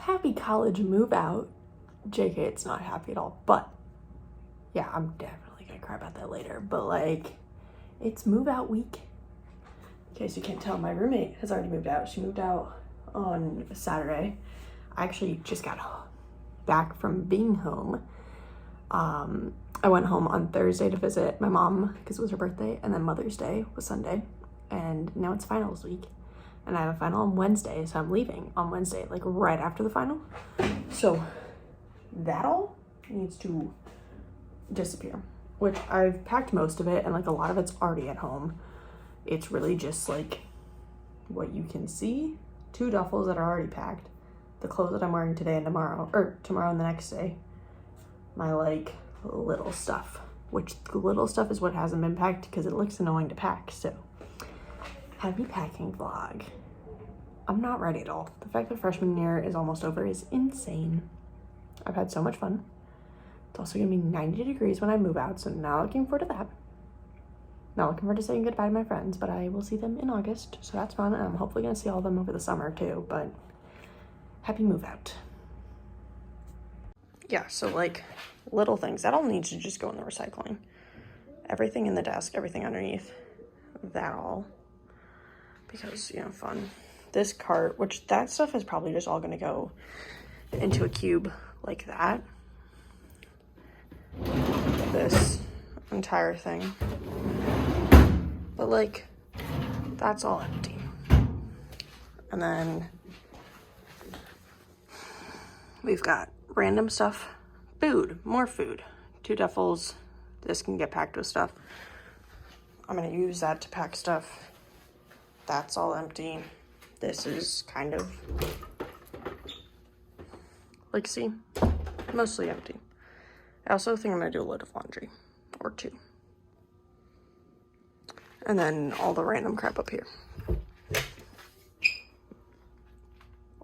happy college move out. JK, it's not happy at all, but yeah, I'm definitely gonna cry about that later. But like, it's move out week. In case you can't tell, my roommate has already moved out. She moved out on Saturday. I actually just got back from being home. I went home on Thursday to visit my mom because it was her birthday, and then Mother's Day was Sunday, and now it's finals week. And I have a final on Wednesday, so I'm leaving on Wednesday, like right after the final. So that all needs to disappear, which I've packed most of it, and like a lot of it's already at home. It's really just like what you can see, 2 duffels that are already packed, the clothes that I'm wearing today and tomorrow, or tomorrow and the next day, my like little stuff, which the little stuff is what hasn't been packed because it looks annoying to pack. So happy packing vlog. I'm not ready at all. The fact that freshman year is almost over is insane. I've had so much fun. It's also gonna be 90 degrees when I move out, so not looking forward to that. Not looking forward to saying goodbye to my friends, but I will see them in August, so that's fun. And I'm hopefully gonna see all of them over the summer too, but happy move out. Yeah, so like little things that all needs to just go in the recycling. Everything in the desk, everything underneath, that all, because, you know, fun. This cart, which that stuff is probably just all gonna go into a cube like that. This entire thing. But like, that's all empty. And then we've got random stuff, food, more food, 2 duffels. This can get packed with stuff. I'm gonna use that to pack stuff. That's all empty. This is kind of like, see, mostly empty. I also think I'm gonna do a load of laundry, or 2. And then all the random crap up here.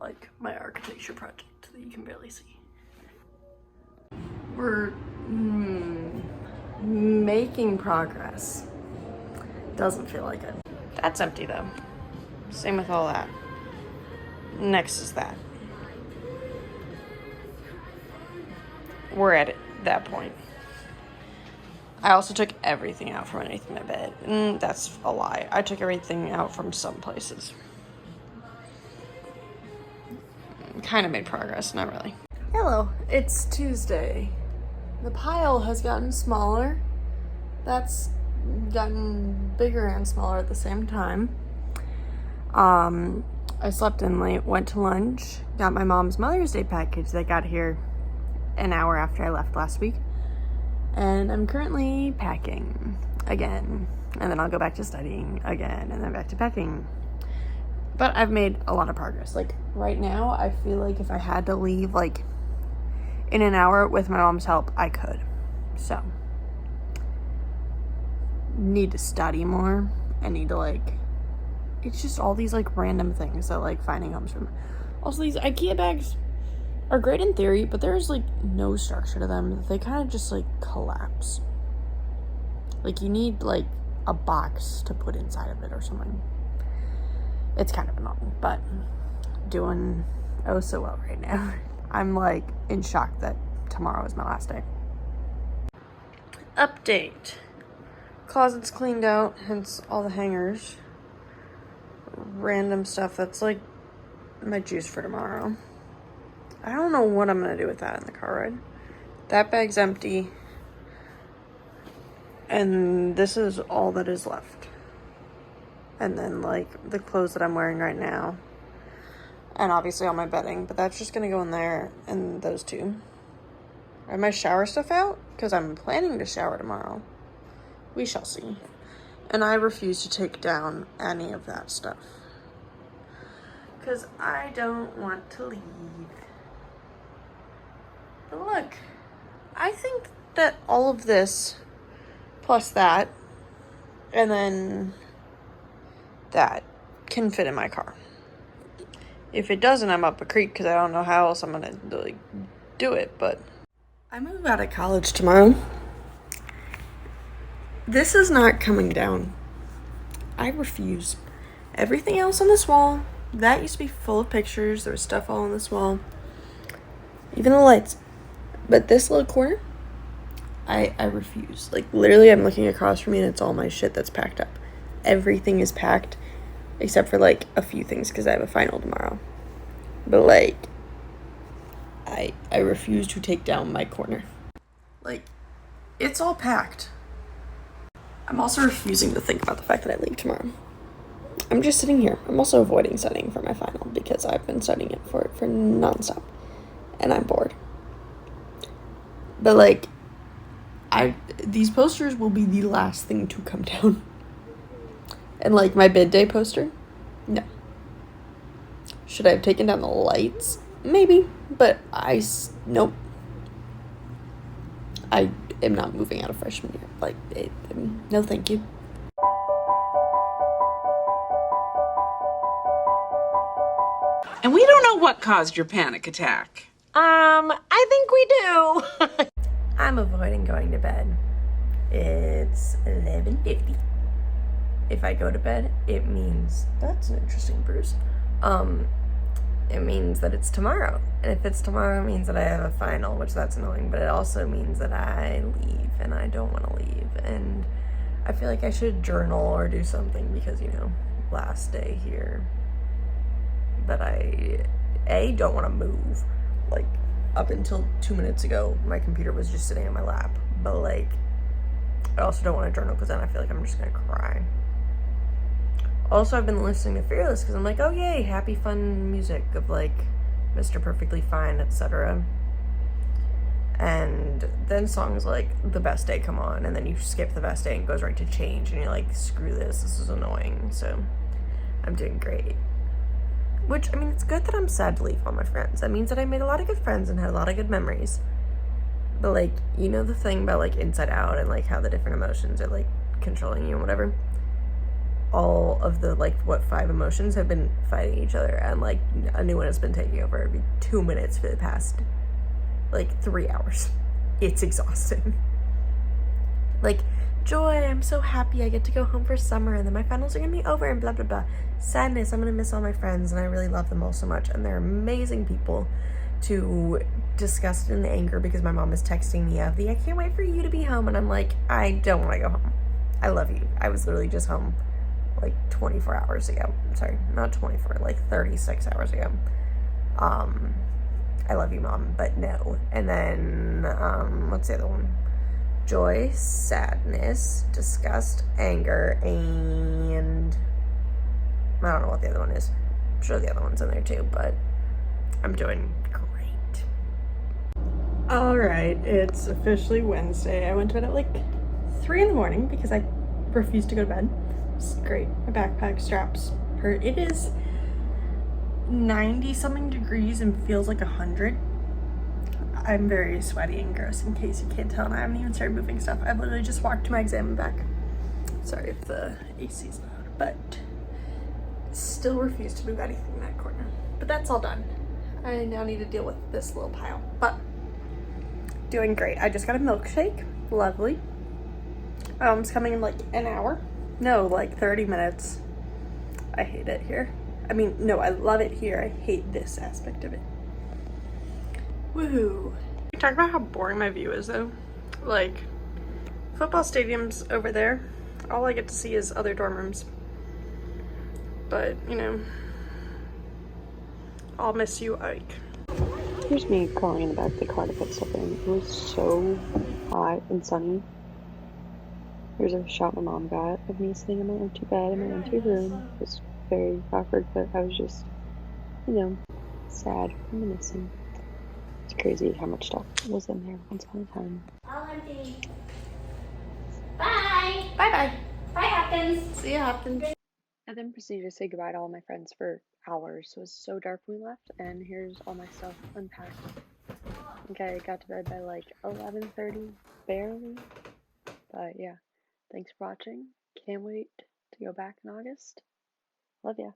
Like my architecture project that you can barely see. We're making progress. Doesn't feel like it. That's empty though. Same with all that. Next is that. We're at that point. I also took everything out from underneath my bed. That's a lie. I took everything out from some places. Kind of made progress, not really. Hello, it's Tuesday. The pile has gotten smaller. That's gotten bigger and smaller at the same time. I slept in late, went to lunch, got my mom's Mother's Day package that got here an hour after I left last week. And I'm currently packing again. And then I'll go back to studying again, and then back to packing. But I've made a lot of progress. Like right now, I feel like if I had to leave like in an hour with my mom's help, I could. So need to study more. I need to like, it's just all these like random things that like finding comes from. Also, these IKEA bags are great in theory, but there's like no structure to them. They kind of just like collapse. Like you need like a box to put inside of it or something. It's kind of annoying, but doing oh so well right now. I'm like in shock that tomorrow is my last day. Update. Closet's cleaned out, hence all the hangers. Random stuff that's like my juice for tomorrow. I don't know what I'm gonna do with that in the car ride. That bag's empty. And this is all that is left. And then like the clothes that I'm wearing right now. And obviously all my bedding, but that's just gonna go in there and those 2. I have my shower stuff out because I'm planning to shower tomorrow. We shall see. And I refuse to take down any of that stuff because I don't want to leave. But look, I think that all of this plus that and then that can fit in my car. If it doesn't, I'm up a creek because I don't know how else I'm gonna like do it. But I move out of college tomorrow. This is not coming down. I refuse. Everything else on this wall, that used to be full of pictures. There was stuff all on this wall. Even the lights. But this little corner, I refuse. Like, literally, I'm looking across from me and it's all my shit that's packed up. Everything is packed except for, like, a few things because I have a final tomorrow. But, like, I refuse to take down my corner. Like, it's all packed. I'm also refusing to think about the fact that I leave tomorrow. I'm just sitting here. I'm also avoiding studying for my final because I've been studying it for nonstop. And I'm bored. But, like, these posters will be the last thing to come down. And, like, my bid day poster? No. Should I have taken down the lights? Maybe. But nope. I am not moving out of freshman year. Like, no thank you. And we don't know what caused your panic attack. I think we do. I'm avoiding going to bed. It's 11:50. If I go to bed, it means that's an interesting bruise. It means that it's tomorrow. And if it's tomorrow, it means that I have a final, which that's annoying, but it also means that I leave and I don't want to leave. And I feel like I should journal or do something because, you know, last day here. But I don't want to move. Like, up until 2 minutes ago, my computer was just sitting on my lap. But, like, I also don't want to journal because then I feel like I'm just going to cry. Also, I've been listening to Fearless because I'm like, oh, yay, happy, fun music of, like, Mr. Perfectly Fine, etc. And then songs like The Best Day come on, and then you skip The Best Day and it goes right to Change, and you're like, screw this is annoying. So, I'm doing great. Which, I mean, it's good that I'm sad to leave all my friends. That means that I made a lot of good friends and had a lot of good memories. But, like, you know the thing about, like, Inside Out and, like, how the different emotions are, like, controlling you and whatever? All of the, like, 5 emotions have been fighting each other, and, like, a new one has been taking over every 2 minutes for the past, like, 3 hours. It's exhausting. Like, joy, I'm so happy I get to go home for summer, and then my finals are gonna be over, and blah, blah, blah. Sadness, I'm gonna miss all my friends, and I really love them all so much, and they're amazing people. To disgust and anger because my mom is texting me of I can't wait for you to be home, and I'm like, I don't want to go home. I love you. I was literally just home like 24 hours ago. Sorry, not 24, like 36 hours ago. I love you, Mom, but no. And then, what's the other one? Joy, sadness, disgust, anger, and I don't know what the other one is. I'm sure the other one's in there too, but I'm doing great. All right, it's officially Wednesday. I went to bed at like 3 in the morning because I refused to go to bed. It's great. My backpack straps hurt. It is 90 something degrees and feels like 100. I'm very sweaty and gross in case you can't tell, and I haven't even started moving stuff. I literally just walked to my exam and back. Sorry if the AC's loud, but still refuse to move anything in that corner. But that's all done. I now need to deal with this little pile, but doing great. I just got a milkshake. Lovely. It's coming in like an hour. No, like 30 minutes. I hate it here. I mean, no, I love it here. I hate this aspect of it. Woohoo. We talk about how boring my view is though. Like, football stadium's over there. All I get to see is other dorm rooms. But, you know, I'll miss you, Ike. Here's me crawling in the back of the car to put stuff in. It was so hot and sunny. Here's a shot my mom got of me sitting in my empty bed in my empty room. It was very awkward, but I was just, you know, sad, reminiscing. It's crazy how much stuff was in there once upon a time. All empty. Bye. Bye-bye. Bye, Hopkins. See you, Hopkins. I then proceeded to say goodbye to all my friends for hours. It was so dark when we left, and here's all my stuff unpacked. I think I got to bed by like 11:30, barely. But yeah, thanks for watching. Can't wait to go back in August. Love ya.